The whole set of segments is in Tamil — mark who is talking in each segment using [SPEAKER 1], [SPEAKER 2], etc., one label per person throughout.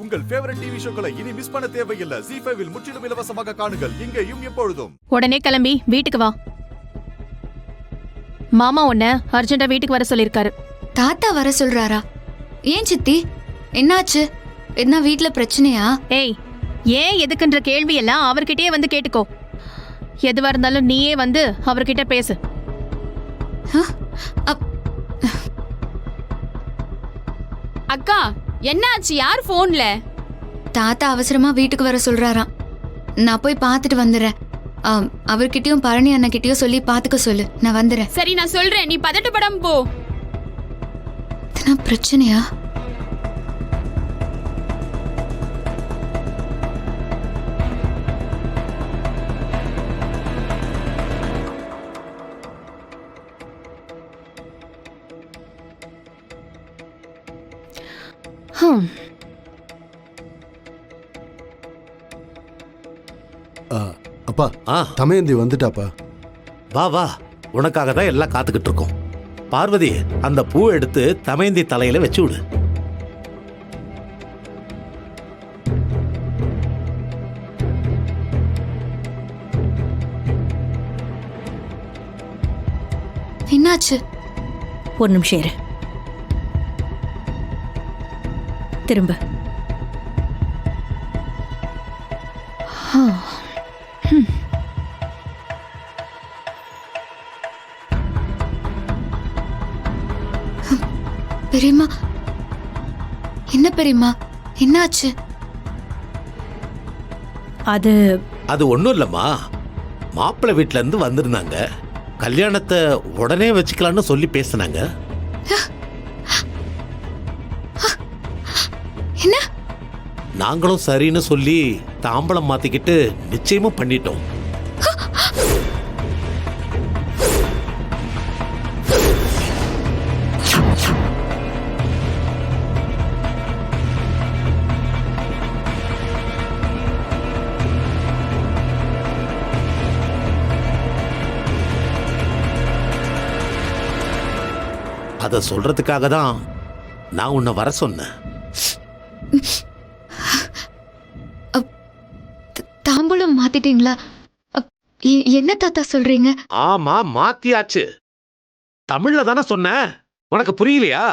[SPEAKER 1] உங்கள் ஃபேவரட் டிவி ஷோக்களை இனி மிஸ் பண்ண தேவையில்லை. ZEE5 இல் முற்றிலும் இலவசமாக காணுங்கள். இங்கேயும் எப்பொழுதும்.
[SPEAKER 2] உடனே கிளம்பி வீட்டுக்கு வா. மாமா உன்னை அர்ஜென்ட்டா வீட்டுக்கு வர சொல்லிருக்காரு.
[SPEAKER 3] தாத்தா வர சொல்றாரா? ஏன் சித்தி, என்னாச்சு? என்ன வீட்ல பிரச்சனையா?
[SPEAKER 2] ஏய், ஏன் எதுக்குன்ற கேள்வி எல்லாம் அவர்கிட்டயே வந்து கேட்டுக்கோ. எதுவா இருந்தாலும் நீயே வந்து அவர்கிட்ட பேசு.
[SPEAKER 4] அக்கா, என்னாச்சு? யார் போன்ல?
[SPEAKER 3] தாத்தா அவசரமா வீட்டுக்கு வர சொல்றாராம். நான் போய் பார்த்துட்டு வந்துடுறேன். அவர்கிட்டயும் பழனி அண்ணகிட்டயும் சொல்லி பாத்துக்க சொல்லு. நான் வந்துடுறேன்.
[SPEAKER 4] சரி, நான் சொல்றேன், நீ பதட்டப்படாம போ.
[SPEAKER 3] பிரச்சனையா?
[SPEAKER 5] அப்பா, தமயந்தி வந்துட்டாப்பா.
[SPEAKER 6] வா வா, உனக்காக தான் எல்லாம் காத்துக்கிட்டு இருக்கோம். பார்வதி, அந்த பூவை எடுத்து தமயந்தி தலையில வச்சு விடு.
[SPEAKER 3] என்னாச்சு?
[SPEAKER 2] ஒரு நிமிஷம் இரு. திரும்ப.
[SPEAKER 3] பெரியம்மா, என்ன பெரியம்மா, என்னாச்சு?
[SPEAKER 6] அது ஒண்ணும் இல்லம்மா. மாப்பிள்ளை வீட்டுல இருந்து வந்திருந்தாங்க. கல்யாணத்தை உடனே வச்சுக்கலான்னு சொல்லி பேசினாங்க.
[SPEAKER 3] என்ன?
[SPEAKER 6] நாங்களும் சரின்னு சொல்லி தாம்பலம் மாத்திக்கிட்டு நிச்சயமும் பண்ணிட்டோம். அதை சொல்றதுக்காக தான் நான் உன்னை வர சொன்னேன்.
[SPEAKER 3] தாம்பூலம் மாத்திட்டீங்களா? என்ன தாத்தா சொல்றீங்க?
[SPEAKER 6] ஆமா, மாத்தியாச்சு. தமிழ்ல தானே சொன்ன, உனக்கு புரியலையா?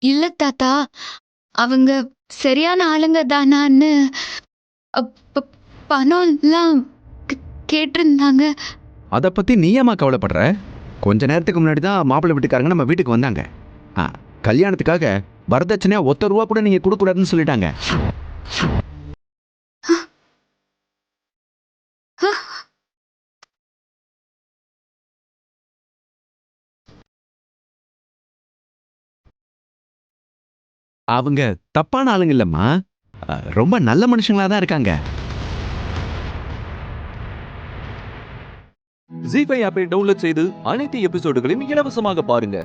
[SPEAKER 3] இல்ல தாத்தா, அவங்க சரியான ஆளுங்க தானான்னு பணம் எல்லாம் கேட்டிருந்தாங்க.
[SPEAKER 7] அதை பத்தி நீ ஏமா கவலைப்படுற? கொஞ்ச நேரத்துக்கு முன்னாடி தான் மாப்பிள்ளை வீட்டுக்காரங்க நம்ம வீட்டுக்கு வந்தாங்க. கல்யாணத்துக்காக வரதட்சணையா ₹1 கூட நீங்க கொடுக்க கூடாதுன்னு சொல்லிட்டாங்க. அவங்க தப்பான ஆளுங்க இல்லம்மா, ரொம்ப நல்ல மனுஷங்களா தான் இருக்காங்க.
[SPEAKER 8] ZEE5 ஆப்பை டவுன்லோட் செய்து அனைத்து எபிசோடுகளையும் இலவசமாக பாருங்க.